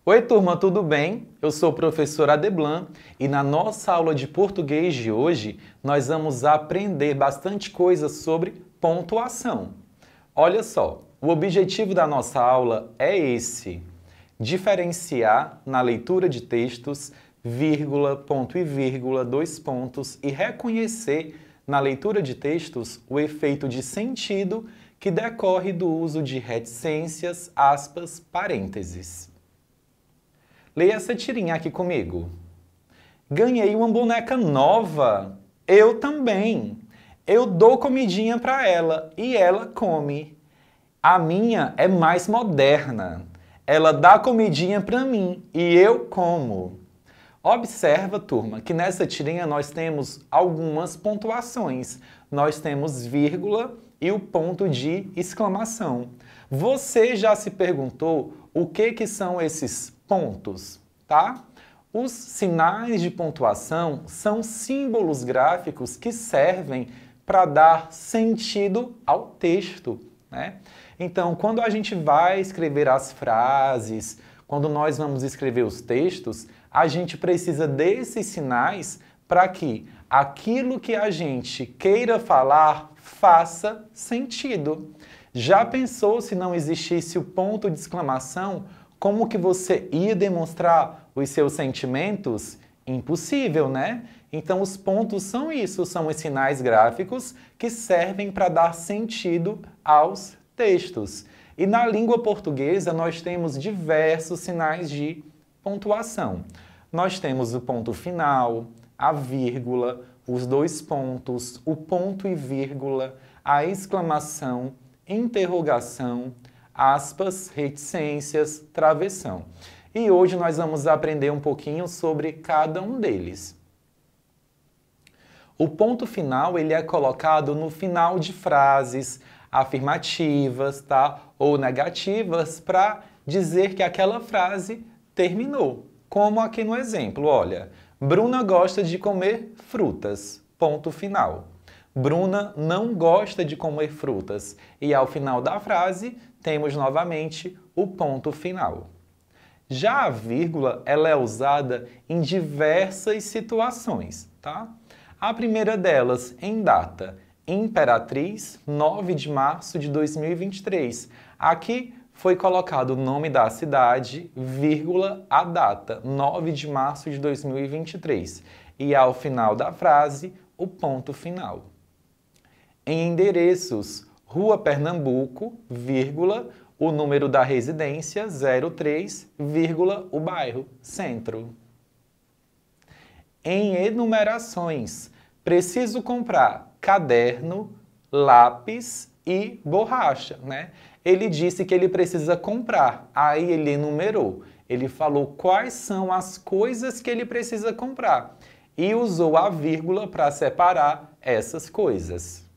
Oi, turma, tudo bem? Eu sou o professor Adeblan e na nossa aula de português de hoje nós vamos aprender bastante coisa sobre pontuação. Olha só, o objetivo da nossa aula é esse: diferenciar na leitura de textos, vírgula, ponto e vírgula, dois pontos e reconhecer na leitura de textos o efeito de sentido que decorre do uso de reticências, aspas, parênteses. Leia essa tirinha aqui comigo. Ganhei uma boneca nova. Eu também. Eu dou comidinha para ela e ela come. A minha é mais moderna. Ela dá comidinha para mim e eu como. Observa, turma, que nessa tirinha nós temos algumas pontuações. Nós temos vírgula e o ponto de exclamação. Você já se perguntou o que são esses pontos, tá? Os sinais de pontuação são símbolos gráficos que servem para dar sentido ao texto, né? Então, quando a gente vai escrever as frases, quando nós vamos escrever os textos, a gente precisa desses sinais para que aquilo que a gente queira falar faça sentido. Já pensou se não existisse o ponto de exclamação? Como que você ia demonstrar os seus sentimentos? Impossível, né? Então, os pontos são isso, são os sinais gráficos que servem para dar sentido aos textos. E na língua portuguesa, nós temos diversos sinais de pontuação. Nós temos o ponto final, a vírgula, os dois pontos, o ponto e vírgula, a exclamação, interrogação, aspas, reticências, travessão. E hoje nós vamos aprender um pouquinho sobre cada um deles. O ponto final, ele é colocado no final de frases afirmativas, tá? Ou negativas, para dizer que aquela frase terminou. Como aqui no exemplo, olha, Bruna gosta de comer frutas, ponto final. Bruna não gosta de comer frutas. E ao final da frase, temos novamente o ponto final. Já a vírgula, ela é usada em diversas situações, tá? A primeira delas, em data. Imperatriz, 9 de março de 2023. Aqui foi colocado o nome da cidade, vírgula, a data, 9 de março de 2023. E ao final da frase, o ponto final. Em endereços, Rua Pernambuco, vírgula, o número da residência, 03, vírgula, o bairro, Centro. Em enumerações, preciso comprar caderno, lápis e borracha, né? Ele disse que ele precisa comprar, aí ele enumerou. Ele falou quais são as coisas que ele precisa comprar e usou a vírgula para separar essas coisas.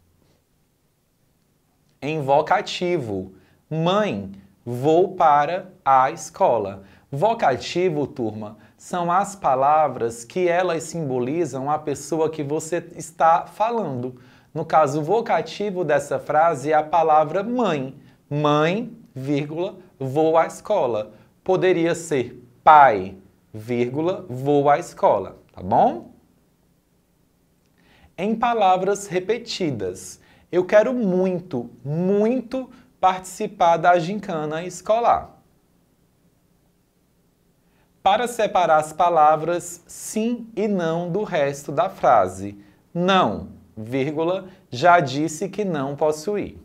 Em vocativo, mãe, vou para a escola. Vocativo, turma, são as palavras que elas simbolizam a pessoa que você está falando. No caso, o vocativo dessa frase é a palavra mãe. Mãe, vírgula, vou à escola. Poderia ser pai, vírgula, vou à escola, tá bom? Em palavras repetidas, eu quero muito, muito participar da gincana escolar. Para separar as palavras sim e não do resto da frase. Não, vírgula, já disse que não posso ir.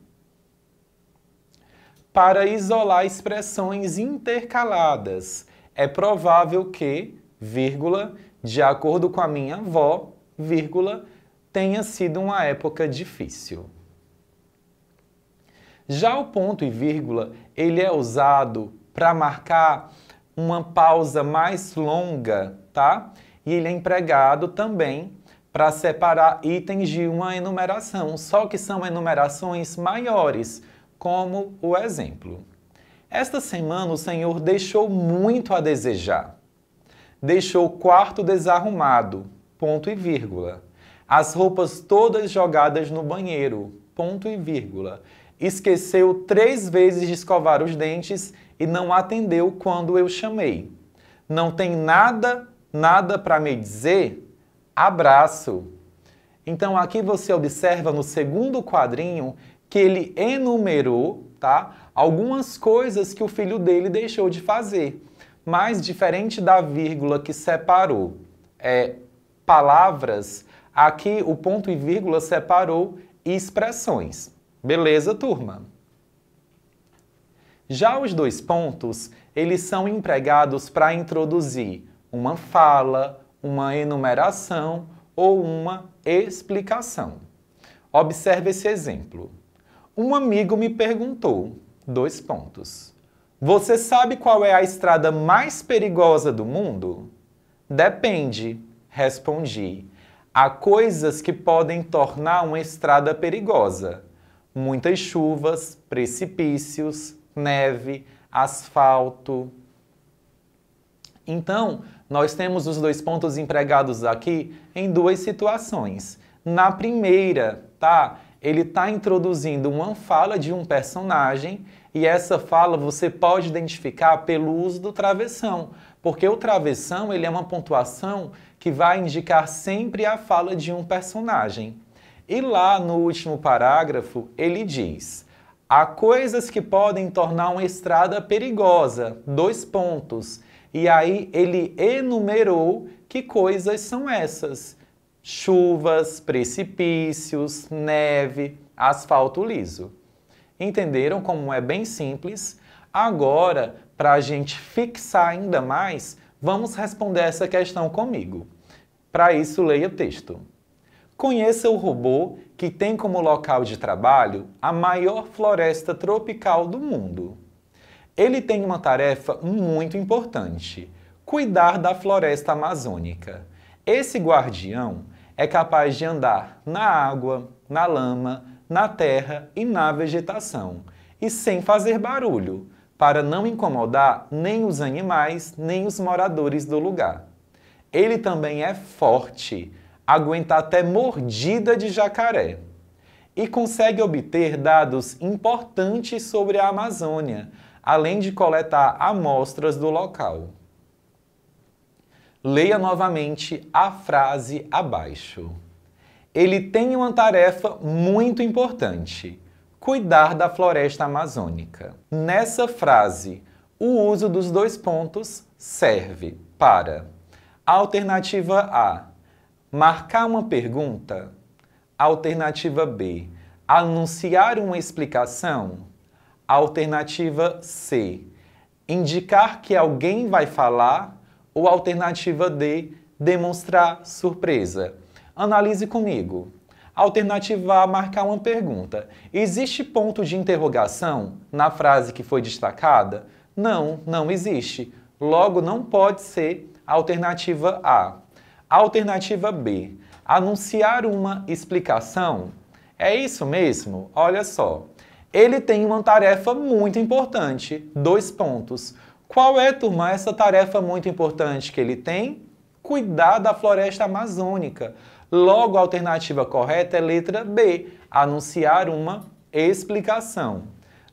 Para isolar expressões intercaladas, é provável que, vírgula, de acordo com a minha avó, vírgula, tenha sido uma época difícil. Já o ponto e vírgula, ele é usado para marcar uma pausa mais longa, tá? E ele é empregado também para separar itens de uma enumeração, só que são enumerações maiores, como o exemplo. Esta semana o Senhor deixou muito a desejar. Deixou o quarto desarrumado, ponto e vírgula. As roupas todas jogadas no banheiro, ponto e vírgula. Esqueceu 3 vezes de escovar os dentes e não atendeu quando eu chamei. Não tem nada para me dizer? Abraço. Então aqui você observa no segundo quadrinho que ele enumerou, tá, algumas coisas que o filho dele deixou de fazer. Mas diferente da vírgula que separou palavras, aqui o ponto e vírgula separou expressões. Beleza, turma? Já os 2 pontos, eles são empregados para introduzir uma fala, uma enumeração ou uma explicação. Observe esse exemplo. Um amigo me perguntou, 2 pontos. Você sabe qual é a estrada mais perigosa do mundo? Depende, respondi. Há coisas que podem tornar uma estrada perigosa. Muitas chuvas, precipícios, neve, asfalto. Então, nós temos os 2 pontos empregados aqui em 2 situações. Na primeira, tá? Ele está introduzindo uma fala de um personagem e essa fala você pode identificar pelo uso do travessão, porque o travessão ele é uma pontuação que vai indicar sempre a fala de um personagem. E lá no último parágrafo ele diz: há coisas que podem tornar uma estrada perigosa, 2 pontos. E aí ele enumerou que coisas são essas: chuvas, precipícios, neve, asfalto liso. Entenderam como é bem simples? Agora, para a gente fixar ainda mais, vamos responder essa questão comigo. Para isso, leia o texto. Conheça o robô que tem como local de trabalho a maior floresta tropical do mundo. Ele tem uma tarefa muito importante: cuidar da floresta amazônica. Esse guardião é capaz de andar na água, na lama, na terra e na vegetação, e sem fazer barulho, para não incomodar nem os animais, nem os moradores do lugar. Ele também é forte, aguenta até mordida de jacaré, e consegue obter dados importantes sobre a Amazônia, além de coletar amostras do local. Leia novamente a frase abaixo. Ele tem uma tarefa muito importante: cuidar da floresta amazônica. Nessa frase, o uso dos 2 pontos serve para: alternativa A, marcar uma pergunta; alternativa B, anunciar uma explicação; alternativa C, indicar que alguém vai falar; ou alternativa D, demonstrar surpresa. Analise comigo. Alternativa A, marcar uma pergunta. Existe ponto de interrogação na frase que foi destacada? Não, não existe. Logo, não pode ser a alternativa A. Alternativa B, anunciar uma explicação. É isso mesmo? Olha só. Ele tem uma tarefa muito importante. 2 pontos. Qual é, turma, essa tarefa muito importante que ele tem? Cuidar da floresta amazônica. Logo, a alternativa correta é letra B, anunciar uma explicação.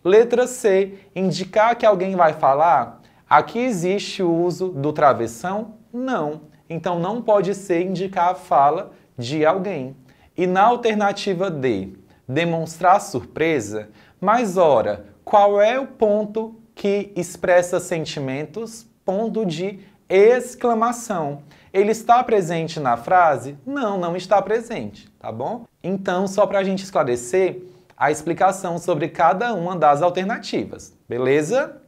Letra C, indicar que alguém vai falar. Aqui existe o uso do travessão? Não. Então, não pode ser indicar a fala de alguém. E na alternativa D, demonstrar surpresa? Mas, ora, qual é o ponto que expressa sentimentos? Ponto de exclamação. Ele está presente na frase? Não, não está presente, tá bom? Então, só para a gente esclarecer a explicação sobre cada uma das alternativas, beleza?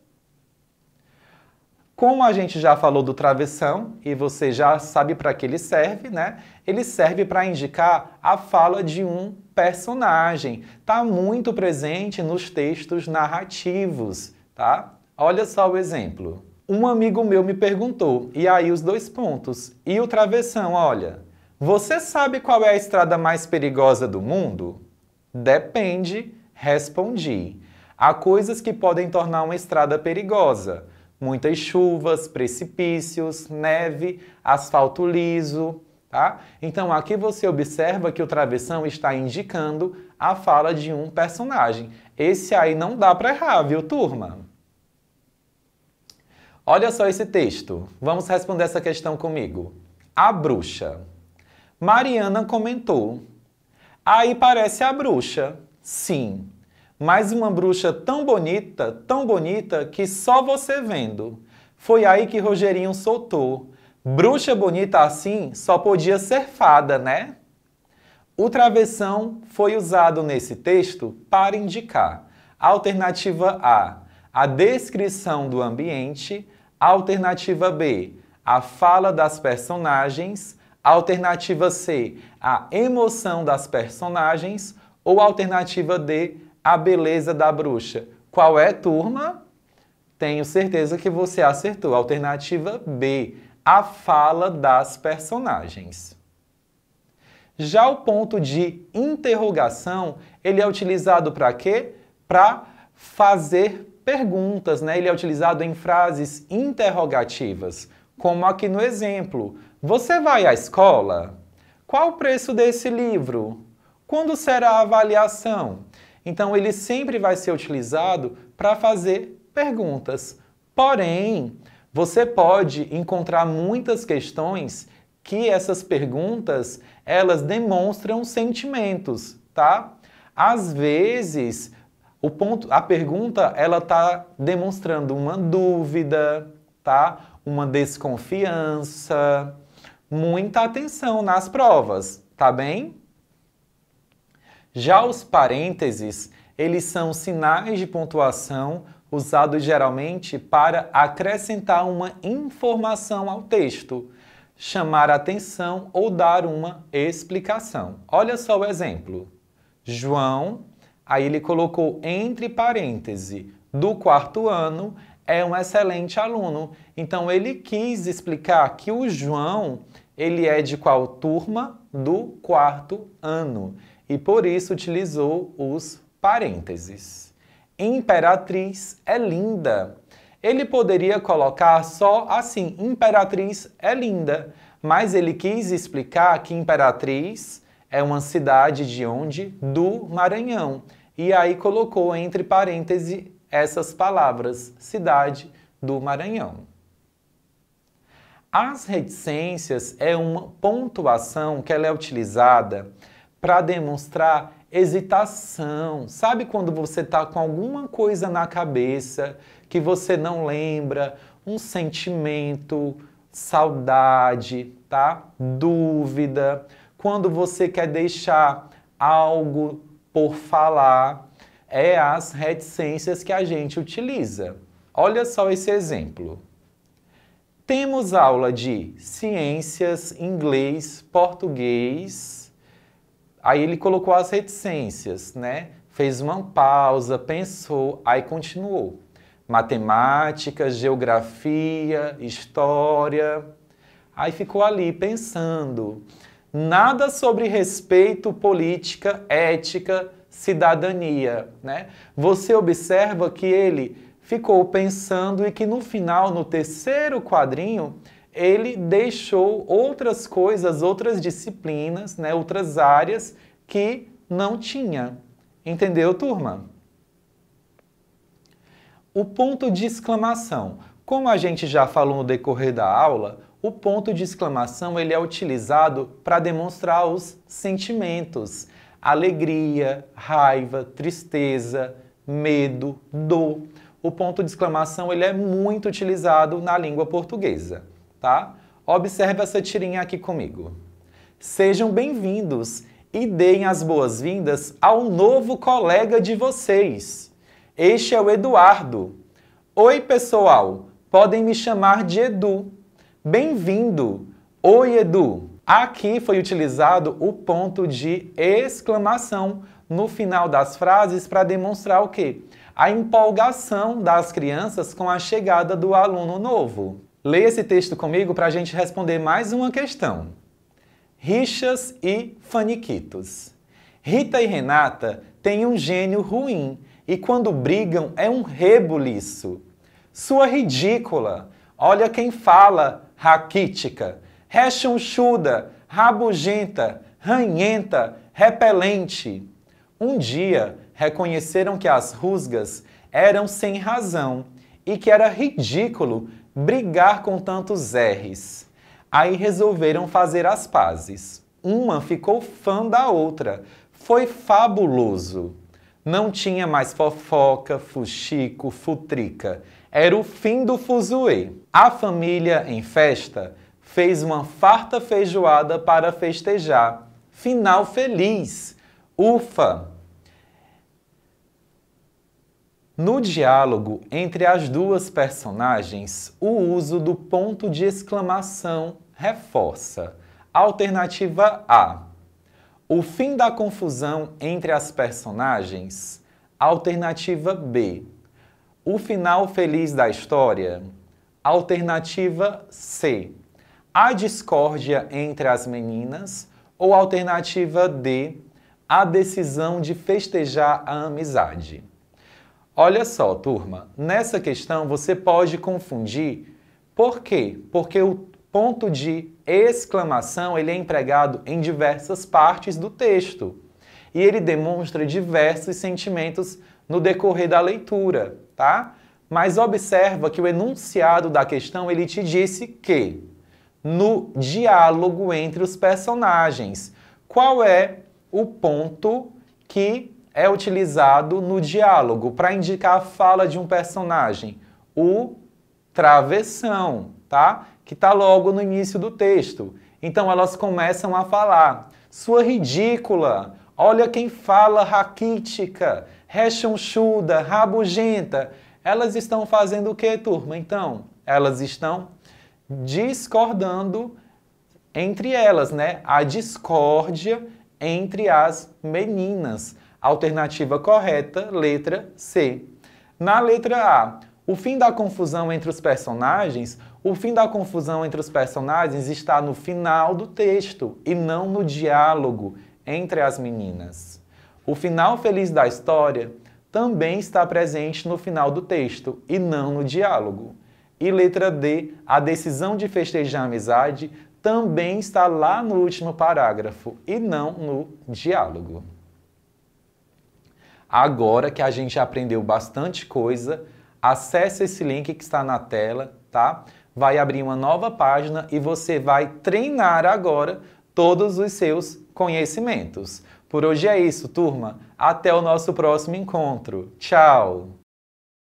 Como a gente já falou do travessão e você já sabe para que ele serve, né? Ele serve para indicar a fala de um personagem. Está muito presente nos textos narrativos, tá? Olha só o exemplo. Um amigo meu me perguntou, e aí os 2 pontos. E o travessão, olha. Você sabe qual é a estrada mais perigosa do mundo? Depende, respondi. Há coisas que podem tornar uma estrada perigosa. Muitas chuvas, precipícios, neve, asfalto liso. tá? Então aqui você observa que o travessão está indicando a fala de um personagem. Esse aí não dá para errar, viu, turma? Olha só esse texto. Vamos responder essa questão comigo. A bruxa. Mariana comentou. Aí parece a bruxa. Sim, mas uma bruxa tão bonita que só você vendo. Foi aí que Rogerinho soltou. Bruxa bonita assim só podia ser fada, né? O travessão foi usado nesse texto para indicar alternativa a descrição do ambiente, alternativa B, a fala das personagens, alternativa C, a emoção das personagens ou alternativa D, a beleza da bruxa. Qual é, turma? Tenho certeza que você acertou. Alternativa B, a fala das personagens. Já o ponto de interrogação, ele é utilizado para quê? Para fazer perguntas, né? Ele é utilizado em frases interrogativas, como aqui no exemplo. Você vai à escola? Qual o preço desse livro? Quando será a avaliação? Então, ele sempre vai ser utilizado para fazer perguntas. Porém, você pode encontrar muitas questões que essas perguntas, elas demonstram sentimentos, tá? Às vezes, a pergunta, ela está demonstrando uma dúvida, tá? Uma desconfiança. Muita atenção nas provas, tá bem? Já os parênteses, eles são sinais de pontuação usados geralmente para acrescentar uma informação ao texto, chamar a atenção ou dar uma explicação. Olha só o exemplo. João, aí ele colocou entre parênteses, do 4º ano, é um excelente aluno. Então ele quis explicar que o João, ele é de qual turma? Do 4º ano. E por isso utilizou os parênteses. Imperatriz é linda. Ele poderia colocar só assim, Imperatriz é linda, mas ele quis explicar que Imperatriz é uma cidade de onde? Do Maranhão. E aí colocou entre parênteses essas palavras, cidade do Maranhão. As reticências é uma pontuação que ela é utilizada para demonstrar hesitação. Sabe quando você está com alguma coisa na cabeça que você não lembra, um sentimento, saudade, tá? Dúvida, quando você quer deixar algo por falar, é as reticências que a gente utiliza. Olha só esse exemplo. Temos aula de ciências, inglês, português. Aí ele colocou as reticências, né? Fez uma pausa, pensou, aí continuou. Matemática, geografia, história. Aí ficou ali pensando. Nada sobre respeito, política, ética, cidadania, né? Você observa que ele ficou pensando e que no final, no 3º quadrinho, ele deixou outras coisas, outras disciplinas, né, outras áreas que não tinha. Entendeu, turma? O ponto de exclamação. Como a gente já falou no decorrer da aula, o ponto de exclamação ele é utilizado para demonstrar os sentimentos. Alegria, raiva, tristeza, medo, dor. O ponto de exclamação ele é muito utilizado na língua portuguesa. Tá? Observe essa tirinha aqui comigo. Sejam bem-vindos e deem as boas-vindas ao novo colega de vocês. Este é o Eduardo. Oi, pessoal. Podem me chamar de Edu. Bem-vindo. Oi, Edu. Aqui foi utilizado o ponto de exclamação no final das frases para demonstrar o quê? A empolgação das crianças com a chegada do aluno novo. Leia esse texto comigo para a gente responder mais uma questão. Rixas e faniquitos. Rita e Renata têm um gênio ruim e quando brigam é um rebuliço. Sua ridícula, olha quem fala, raquítica, rechonchuda, rabugenta, ranhenta, repelente. Um dia, reconheceram que as rusgas eram sem razão e que era ridículo brigar com tantos R's. Aí resolveram fazer as pazes. Uma ficou fã da outra. Foi fabuloso. Não tinha mais fofoca, fuxico, futrica. Era o fim do fuzuê. A família, em festa, fez uma farta feijoada para festejar. Final feliz. Ufa! No diálogo entre as duas personagens, o uso do ponto de exclamação reforça. Alternativa A. O fim da confusão entre as personagens. Alternativa B. O final feliz da história. Alternativa C. A discórdia entre as meninas. Ou alternativa D. A decisão de festejar a amizade. Olha só, turma, nessa questão você pode confundir. Por quê? Porque o ponto de exclamação ele é empregado em diversas partes do texto e ele demonstra diversos sentimentos no decorrer da leitura, tá? Mas observa que o enunciado da questão ele te disse que no diálogo entre os personagens, qual é o ponto que é utilizado no diálogo para indicar a fala de um personagem? O travessão, tá? Que está logo no início do texto. Então elas começam a falar. Sua ridícula, olha quem fala raquítica, rechonchuda, rabugenta. Elas estão fazendo o que, turma? Então, elas estão discordando entre elas, né? A discórdia entre as meninas. Alternativa correta, letra C. Na letra A, o fim da confusão entre os personagens, o fim da confusão entre os personagens está no final do texto e não no diálogo entre as meninas. O final feliz da história também está presente no final do texto e não no diálogo. E letra D, a decisão de festejar a amizade também está lá no último parágrafo e não no diálogo. Agora que a gente aprendeu bastante coisa, acesse esse link que está na tela, tá? Vai abrir uma nova página e você vai treinar agora todos os seus conhecimentos. Por hoje é isso, turma. Até o nosso próximo encontro. Tchau!